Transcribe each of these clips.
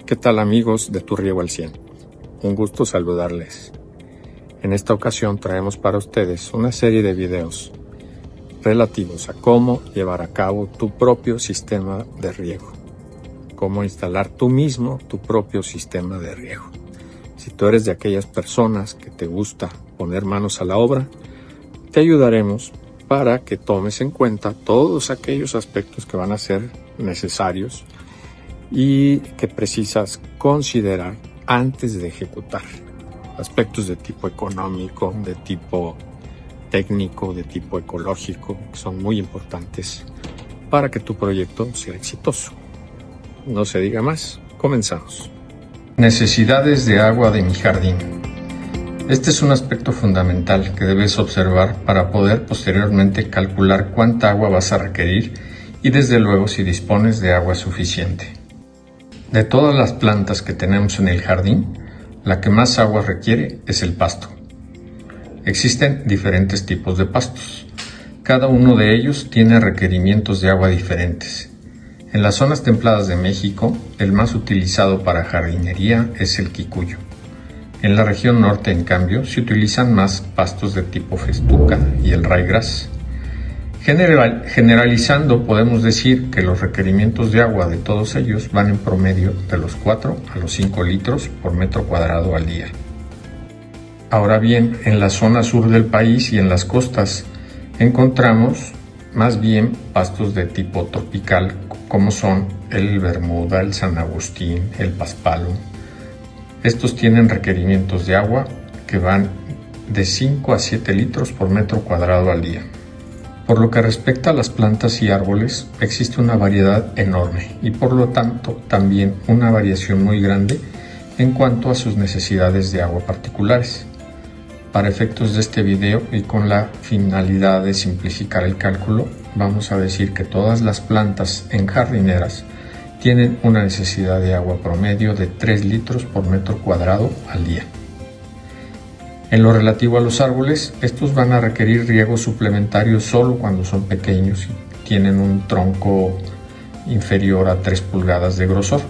¿Qué tal amigos de Tu Riego al 100? Un gusto saludarles. En esta ocasión traemos para ustedes una serie de videos relativos a cómo llevar a cabo tu propio sistema de riego. Cómo instalar tú mismo tu propio sistema de riego. Si tú eres de aquellas personas que te gusta poner manos a la obra, te ayudaremos para que tomes en cuenta todos aquellos aspectos que van a ser necesarios y que precisas considerar antes de ejecutar. Aspectos de tipo económico, de tipo técnico, de tipo ecológico, que son muy importantes para que tu proyecto sea exitoso. No se diga más, comenzamos. Necesidades de agua de mi jardín. Este es un aspecto fundamental que debes observar para poder posteriormente calcular cuánta agua vas a requerir y desde luego si dispones de agua suficiente. De todas las plantas que tenemos en el jardín, la que más agua requiere es el pasto. Existen diferentes tipos de pastos. Cada uno de ellos tiene requerimientos de agua diferentes. En las zonas templadas de México, el más utilizado para jardinería es el quicuyo. En la región norte, en cambio, se utilizan más pastos de tipo festuca y el ryegrass. Generalizando, podemos decir que los requerimientos de agua de todos ellos van en promedio de los 4 a los 5 litros por metro cuadrado al día. Ahora bien, en la zona sur del país y en las costas encontramos más bien pastos de tipo tropical, como son el bermuda, el San Agustín, el paspalo. Estos tienen requerimientos de agua que van de 5 a 7 litros por metro cuadrado al día. Por lo que respecta a las plantas y árboles, existe una variedad enorme y por lo tanto también una variación muy grande en cuanto a sus necesidades de agua particulares. Para efectos de este video y con la finalidad de simplificar el cálculo, vamos a decir que todas las plantas en jardineras tienen una necesidad de agua promedio de 3 litros por metro cuadrado al día. En lo relativo a los árboles, estos van a requerir riego suplementario solo cuando son pequeños y tienen un tronco inferior a 3 pulgadas de grosor.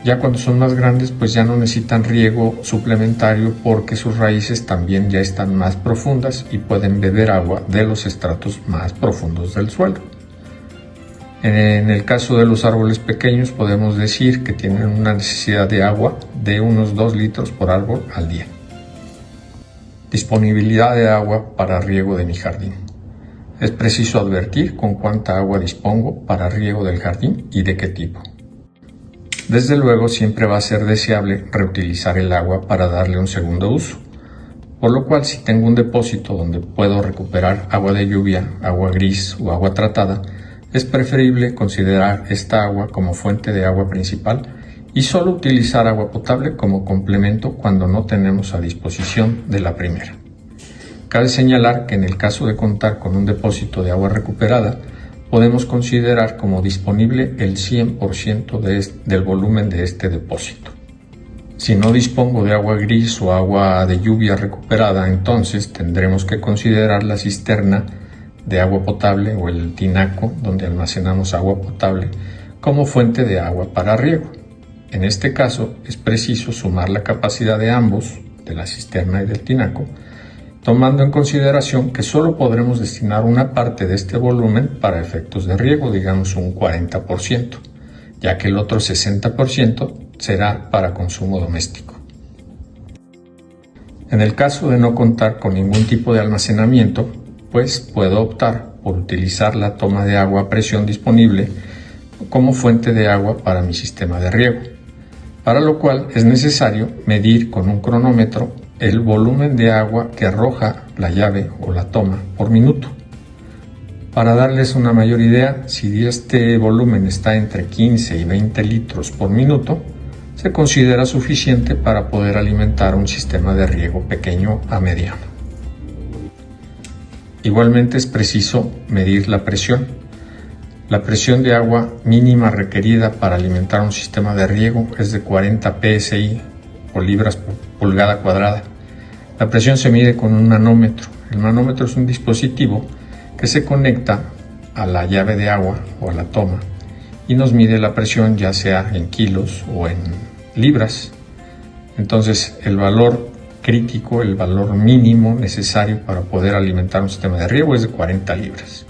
Ya cuando son más grandes, pues ya no necesitan riego suplementario porque sus raíces también ya están más profundas y pueden beber agua de los estratos más profundos del suelo. En el caso de los árboles pequeños, podemos decir que tienen una necesidad de agua de unos 2 litros por árbol al día. Disponibilidad de agua para riego de mi jardín. Es preciso advertir con cuánta agua dispongo para riego del jardín y de qué tipo. Desde luego siempre va a ser deseable reutilizar el agua para darle un segundo uso, por lo cual si tengo un depósito donde puedo recuperar agua de lluvia, agua gris o agua tratada, es preferible considerar esta agua como fuente de agua principal y solo utilizar agua potable como complemento cuando no tenemos a disposición de la primera. Cabe señalar que en el caso de contar con un depósito de agua recuperada, podemos considerar como disponible el 100% del volumen de este depósito. Si no dispongo de agua gris o agua de lluvia recuperada, entonces tendremos que considerar la cisterna de agua potable o el tinaco donde almacenamos agua potable como fuente de agua para riego. En este caso es preciso sumar la capacidad de ambos, de la cisterna y del tinaco, tomando en consideración que solo podremos destinar una parte de este volumen para efectos de riego, digamos un 40%, ya que el otro 60% será para consumo doméstico. En el caso de no contar con ningún tipo de almacenamiento, pues puedo optar por utilizar la toma de agua a presión disponible como fuente de agua para mi sistema de riego, para lo cual es necesario medir con un cronómetro el volumen de agua que arroja la llave o la toma por minuto. Para darles una mayor idea, si este volumen está entre 15 y 20 litros por minuto, se considera suficiente para poder alimentar un sistema de riego pequeño a mediano. Igualmente es preciso medir la presión. La presión de agua mínima requerida para alimentar un sistema de riego es de 40 psi o libras por pulgada cuadrada. La presión se mide con un manómetro. El manómetro es un dispositivo que se conecta a la llave de agua o a la toma y nos mide la presión ya sea en kilos o en libras. Entonces el valor crítico, el valor mínimo necesario para poder alimentar un sistema de riego es de 40 libras.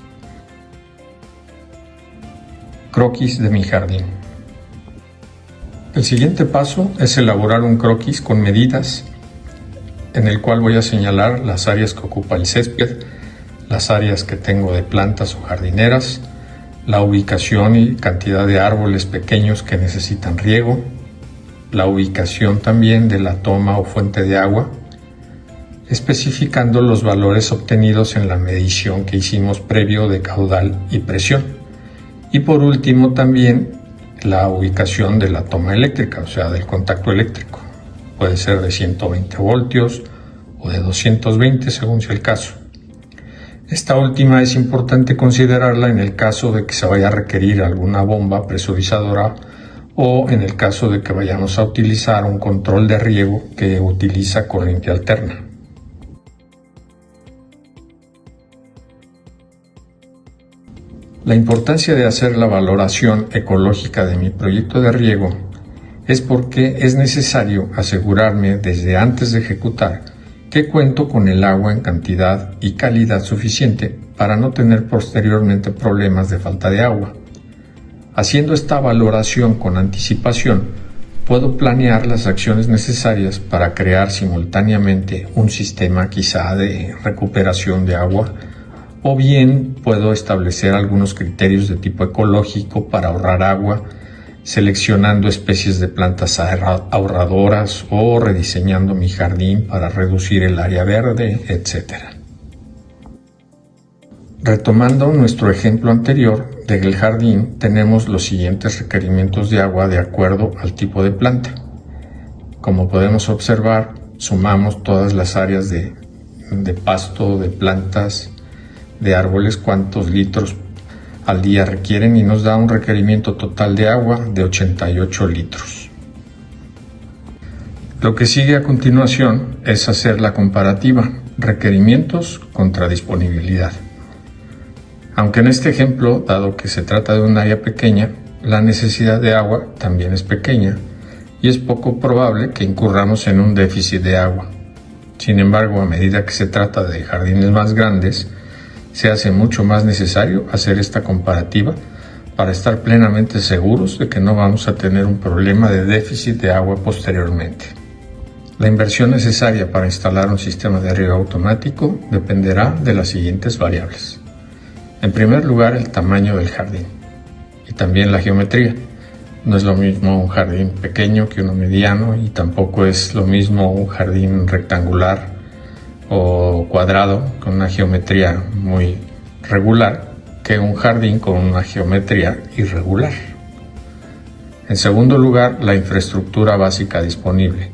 Croquis de mi jardín. El siguiente paso es elaborar un croquis con medidas en el cual voy a señalar las áreas que ocupa el césped, las áreas que tengo de plantas o jardineras, la ubicación y cantidad de árboles pequeños que necesitan riego, la ubicación también de la toma o fuente de agua, especificando los valores obtenidos en la medición que hicimos previo de caudal y presión. Y por último también la ubicación de la toma eléctrica, o sea, del contacto eléctrico. Puede ser de 120 voltios o de 220 según sea el caso. Esta última es importante considerarla en el caso de que se vaya a requerir alguna bomba presurizadora o en el caso de que vayamos a utilizar un control de riego que utiliza corriente alterna. La importancia de hacer la valoración ecológica de mi proyecto de riego es porque es necesario asegurarme desde antes de ejecutar que cuento con el agua en cantidad y calidad suficiente para no tener posteriormente problemas de falta de agua. Haciendo esta valoración con anticipación, puedo planear las acciones necesarias para crear simultáneamente un sistema quizá de recuperación de agua, o bien puedo establecer algunos criterios de tipo ecológico para ahorrar agua, seleccionando especies de plantas ahorradoras o rediseñando mi jardín para reducir el área verde, etc. Retomando nuestro ejemplo anterior del jardín, tenemos los siguientes requerimientos de agua de acuerdo al tipo de planta. Como podemos observar, sumamos todas las áreas de pasto, de plantas, de árboles, cuántos litros al día requieren y nos da un requerimiento total de agua de 88 litros. Lo que sigue a continuación es hacer la comparativa, requerimientos contra disponibilidad. Aunque en este ejemplo, dado que se trata de un área pequeña, la necesidad de agua también es pequeña y es poco probable que incurramos en un déficit de agua. Sin embargo, a medida que se trata de jardines más grandes, se hace mucho más necesario hacer esta comparativa para estar plenamente seguros de que no vamos a tener un problema de déficit de agua posteriormente. La inversión necesaria para instalar un sistema de riego automático dependerá de las siguientes variables. En primer lugar, el tamaño del jardín y también la geometría. No es lo mismo un jardín pequeño que uno mediano y tampoco es lo mismo un jardín rectangular o cuadrado con una geometría muy regular que un jardín con una geometría irregular. En segundo lugar, la infraestructura básica disponible.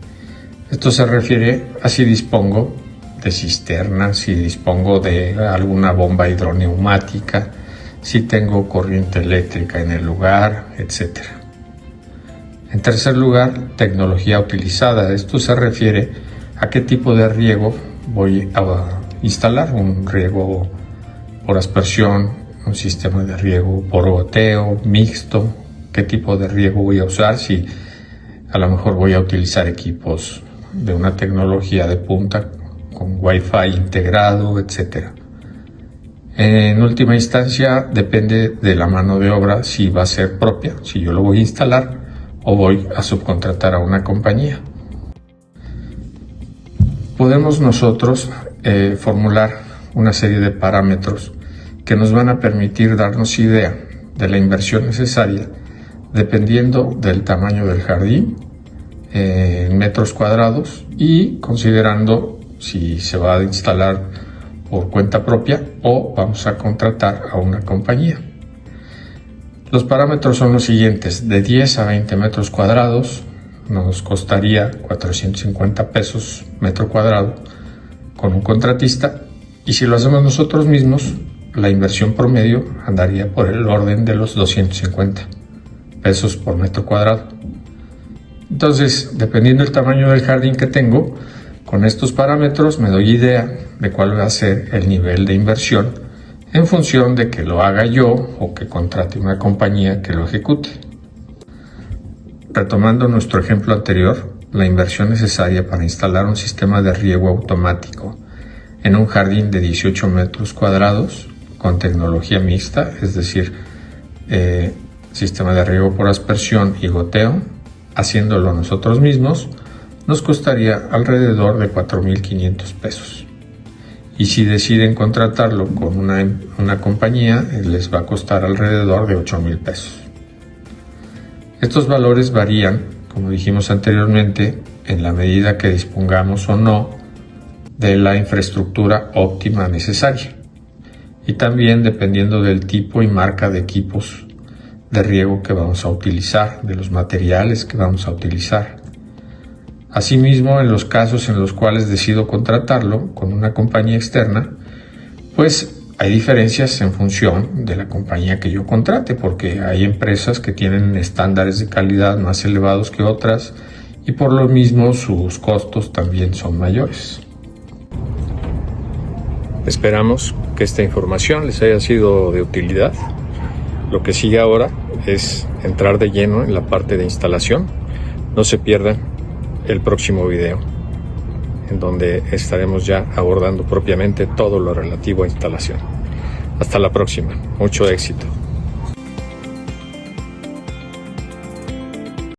Esto se refiere a si dispongo de cisternas, si dispongo de alguna bomba hidroneumática, si tengo corriente eléctrica en el lugar, etc. En tercer lugar, tecnología utilizada. Esto se refiere a qué tipo de riego voy a instalar, un riego por aspersión, un sistema de riego por goteo, mixto, qué tipo de riego voy a usar, si a lo mejor voy a utilizar equipos de una tecnología de punta con Wi-Fi integrado, etc. En última instancia, depende de la mano de obra si va a ser propia, si yo lo voy a instalar o voy a subcontratar a una compañía. Podemos nosotros formular una serie de parámetros que nos van a permitir darnos idea de la inversión necesaria dependiendo del tamaño del jardín en metros cuadrados y considerando si se va a instalar por cuenta propia o vamos a contratar a una compañía. Los parámetros son los siguientes: de 10 a 20 metros cuadrados nos costaría 450 pesos metro cuadrado con un contratista, y si lo hacemos nosotros mismos, la inversión promedio andaría por el orden de los 250 pesos por metro cuadrado. Entonces, dependiendo del tamaño del jardín que tengo, con estos parámetros me doy idea de cuál va a ser el nivel de inversión en función de que lo haga yo o que contrate una compañía que lo ejecute. Retomando nuestro ejemplo anterior, la inversión necesaria para instalar un sistema de riego automático en un jardín de 18 metros cuadrados con tecnología mixta, es decir, sistema de riego por aspersión y goteo, haciéndolo nosotros mismos, nos costaría alrededor de 4,500 pesos. Y si deciden contratarlo con una compañía, les va a costar alrededor de 8,000 pesos. Estos valores varían, como dijimos anteriormente, en la medida que dispongamos o no de la infraestructura óptima necesaria, y también dependiendo del tipo y marca de equipos de riego que vamos a utilizar, de los materiales que vamos a utilizar. Asimismo, en los casos en los cuales decido contratarlo con una compañía externa, pues hay diferencias en función de la compañía que yo contrate, porque hay empresas que tienen estándares de calidad más elevados que otras y por lo mismo sus costos también son mayores. Esperamos que esta información les haya sido de utilidad. Lo que sigue ahora es entrar de lleno en la parte de instalación. No se pierdan el próximo video, en donde estaremos ya abordando propiamente todo lo relativo a instalación. Hasta la próxima. Mucho éxito.